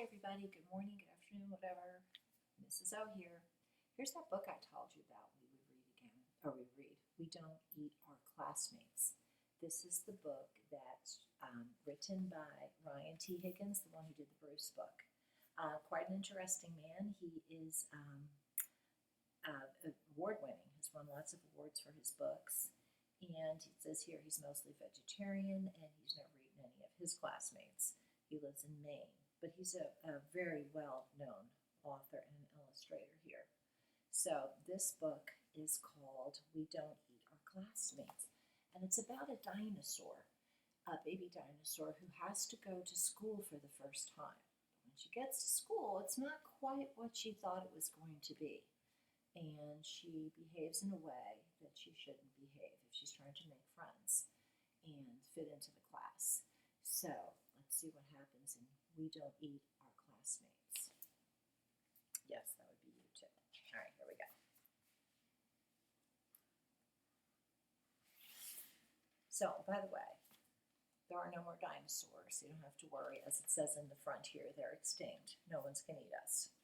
everybody. Good morning, good afternoon, whatever. Mrs. O here. Here's that book I told you about we would read again, or we read. We Don't Eat Our Classmates. This is the book that's written by Ryan T. Higgins, the one who did the Bruce book. Quite an interesting man. He is award-winning. Has won lots of awards for his books. And it says here he's mostly vegetarian and he's never eaten any of his classmates. He lives in Maine, but he's a very well-known author and an illustrator here. So this book is called We Don't Eat Our Classmates, and it's about a dinosaur, a baby dinosaur who has to go to school for the first time. When she gets to school, it's not quite what she thought it was going to be, and she behaves in a way that she shouldn't behave if she's trying to make friends and fit into the class. So let's see what happens in We Don't Eat Our Classmates. Yes, that would be you too. All right, here we go. So, by the way, there are no more dinosaurs. You don't have to worry. As it says in the front here, they're extinct. No one's going to eat us.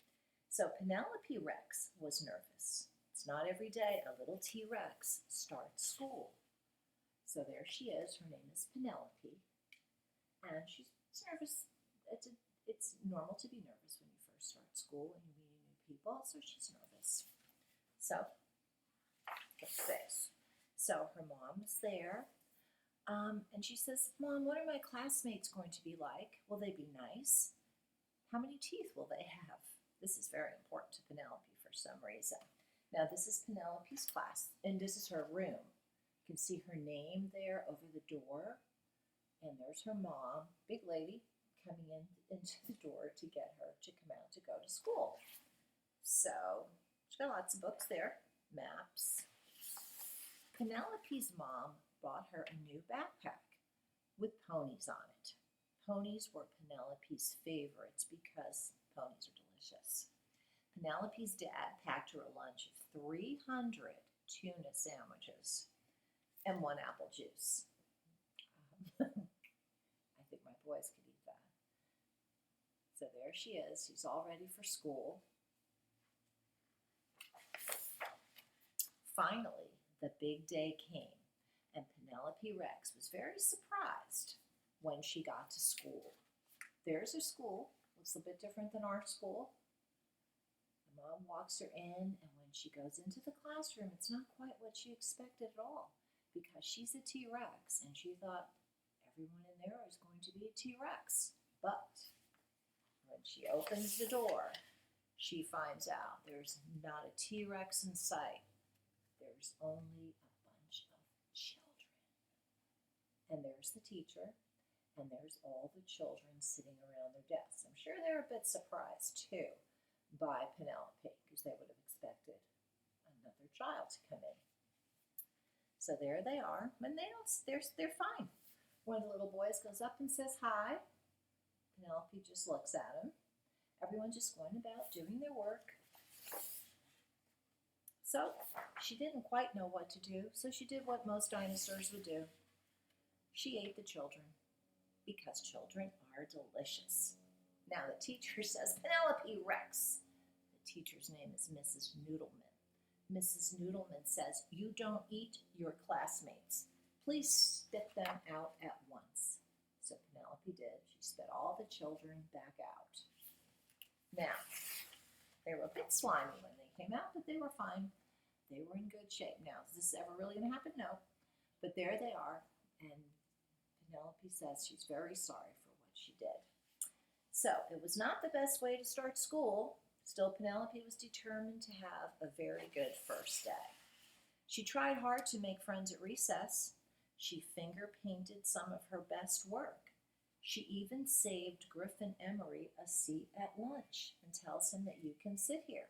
So Penelope Rex was nervous. It's not every day a little T-Rex starts school. So there she is. Her name is Penelope. And she's nervous. It's normal to be nervous when you first start school and you're meeting new people, so she's nervous. So, get this. So her mom's there, and she says, "Mom, what are my classmates going to be like? Will they be nice? How many teeth will they have?" This is very important to Penelope for some reason. Now, this is Penelope's class, and this is her room. You can see her name there over the door. And there's her mom, big lady, coming into the door to get her to come out to go to school. So she's got lots of books there, maps. Penelope's mom bought her a new backpack with ponies on it. Ponies were Penelope's favorites because ponies are delicious. Penelope's dad packed her a lunch of 300 tuna sandwiches and 1 apple juice. I think my boys could eat that. So there she is. She's all ready for school. Finally, the big day came, and Penelope Rex was very surprised when she got to school. There's her school. Looks a bit different than our school. The mom walks her in, and when she goes into the classroom, it's not quite what she expected at all, because she's a T-Rex, and she thought, everyone in there is going to be a T-Rex. But when she opens the door, she finds out there's not a T-Rex in sight. There's only a bunch of children. And there's the teacher, and there's all the children sitting around their desks. I'm sure they're a bit surprised, too, by Penelope, because they would have expected another child to come in. So there they are, and they're fine. One of the little boys goes up and says hi. Penelope just looks at him. Everyone's just going about doing their work. So she didn't quite know what to do, so she did what most dinosaurs would do. She ate the children, because children are delicious. Now the teacher says, "Penelope Rex." The teacher's name is Mrs. Noodleman. Mrs. Noodleman says, "You don't eat your classmates. Please spit them out at once." So Penelope did. She spit all the children back out. Now, they were a bit slimy when they came out, but they were fine. They were in good shape. Now, is this ever really going to happen? No. But there they are, and Penelope says she's very sorry for what she did. So it was not the best way to start school. Still, Penelope was determined to have a very good first day. She tried hard to make friends at recess. She finger-painted some of her best work. She even saved Griffin Emery a seat at lunch and tells him that you can sit here.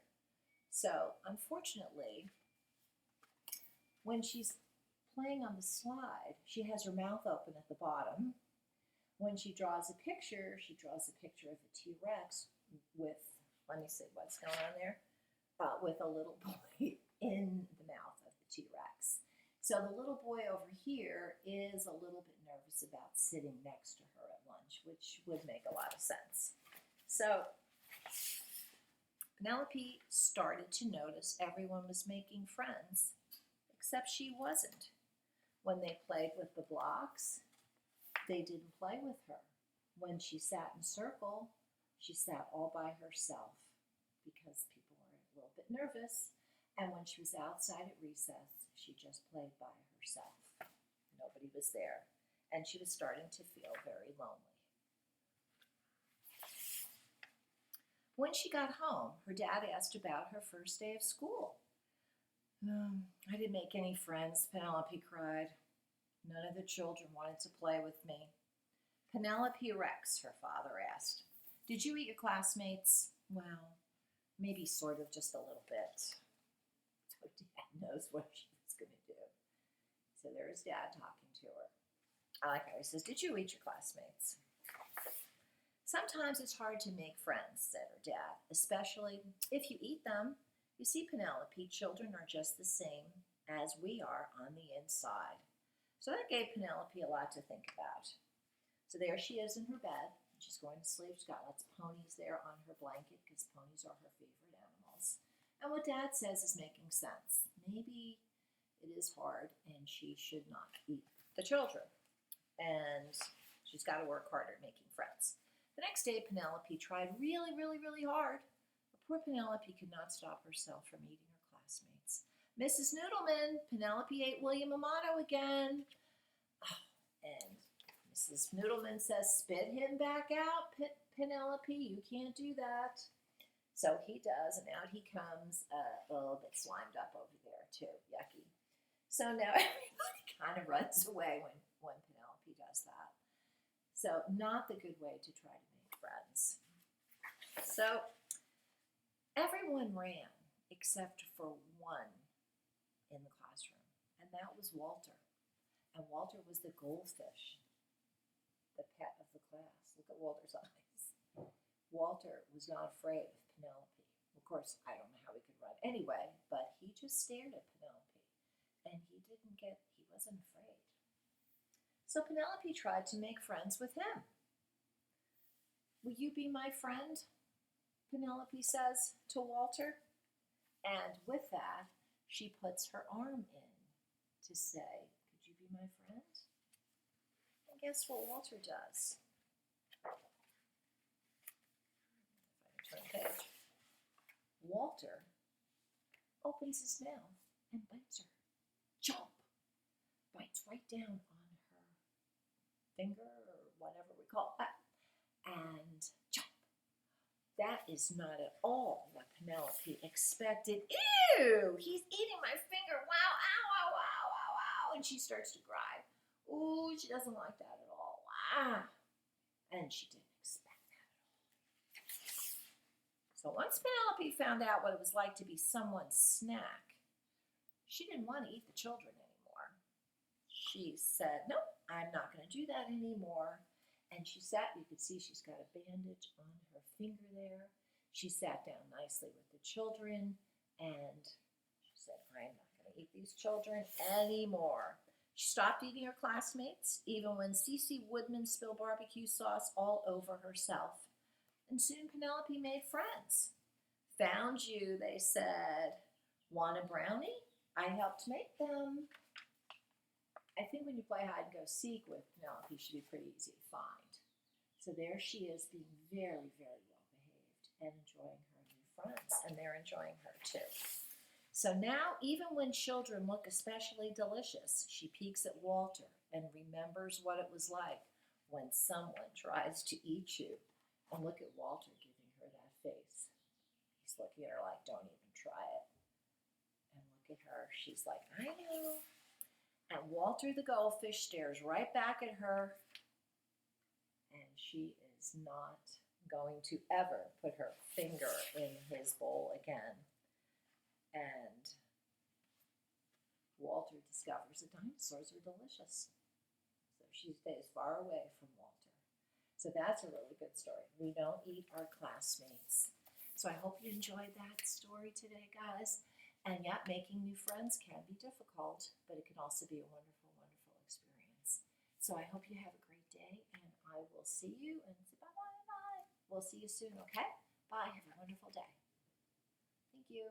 So, unfortunately, when she's playing on the slide, she has her mouth open at the bottom. When she draws a picture, she draws a picture of a T-Rex with, let me see what's going on there, with a little boy in the mouth of the T-Rex. So the little boy over here is a little bit nervous about sitting next to her at lunch, which would make a lot of sense. So Penelope started to notice everyone was making friends, except she wasn't. When they played with the blocks, they didn't play with her. When she sat in circle, she sat all by herself because people were a little bit nervous. And when she was outside at recess, she just played by herself. Nobody was there. And she was starting to feel very lonely. When she got home, her dad asked about her first day of school. I didn't make any friends, Penelope cried. None of the children wanted to play with me. Penelope Rex, her father asked, did you eat your classmates? Well, maybe sort of, just a little bit. So Dad knows what she was going to do. So there's Dad talking to her. I like how he says, did you eat your classmates? Sometimes it's hard to make friends, said her dad, especially if you eat them. You see, Penelope, children are just the same as we are on the inside. So that gave Penelope a lot to think about. So there she is in her bed. She's going to sleep. She's got lots of ponies there on her blanket because ponies are her favorite animals. And what Dad says is making sense. Maybe it is hard and she should not eat the children. And she's got to work harder at making friends. The next day, Penelope tried really, really, really hard. But poor Penelope could not stop herself from eating her classmates. Mrs. Noodleman, Penelope ate William Amato again. And Mrs. Noodleman says, spit him back out, Penelope. You can't do that. So he does, and out he comes a little bit slimed up over there, too. Yucky. So now everybody kind of runs away when Penelope does that. So not the good way to try to make friends. So everyone ran except for one in the classroom, and that was Walter. And Walter was the goldfish, the pet of the class. Look at Walter's eyes. Walter was not afraid of Penelope. Of course, I don't know how he could run anyway, but he just stared at Penelope, and he wasn't afraid. So Penelope tried to make friends with him. Will you be my friend? Penelope says to Walter. And with that, she puts her arm in to say, could you be my friend? And guess what Walter does? If I can turn the page. Walter opens his mouth and bites her. Chomp! Bites right down on her finger or whatever we call that. And chomp! That is not at all what Penelope expected. Ew! He's eating my finger. Wow, ow, ow, ow, ow, ow. And she starts to cry. Ooh, she doesn't like that at all. Ah! And she didn't expect that at all. So once Penelope found out what it was like to be someone's snack, she didn't want to eat the children anymore. She said, nope, I'm not going to do that anymore. And she sat, you could see she's got a bandage on her finger there. She sat down nicely with the children and she said, I'm not going to eat these children anymore. She stopped eating her classmates, even when Cece Woodman spilled barbecue sauce all over herself. And soon Penelope made friends. Found you, they said. Want a brownie? I helped make them. I think when you play hide and go seek with Penelope, it should be pretty easy to find. So there she is, being very, very well behaved and enjoying her new friends, and they're enjoying her too. So now, even when children look especially delicious, she peeks at Walter and remembers what it was like when someone tries to eat you. And look at Walter giving her that face. He's looking at her like, don't even try it. And look at her, she's like, I know. And Walter the goldfish stares right back at her, and she is not going to ever put her finger in his bowl again. And Walter discovers that dinosaurs are delicious. So she stays far away from Walter. So that's a really good story. We don't eat our classmates. So I hope you enjoyed that story today, guys. And yeah, making new friends can be difficult, but it can also be a wonderful, wonderful experience. So I hope you have a great day, and I will see you and say bye-bye. We'll see you soon, okay? Bye. Have a wonderful day. Thank you.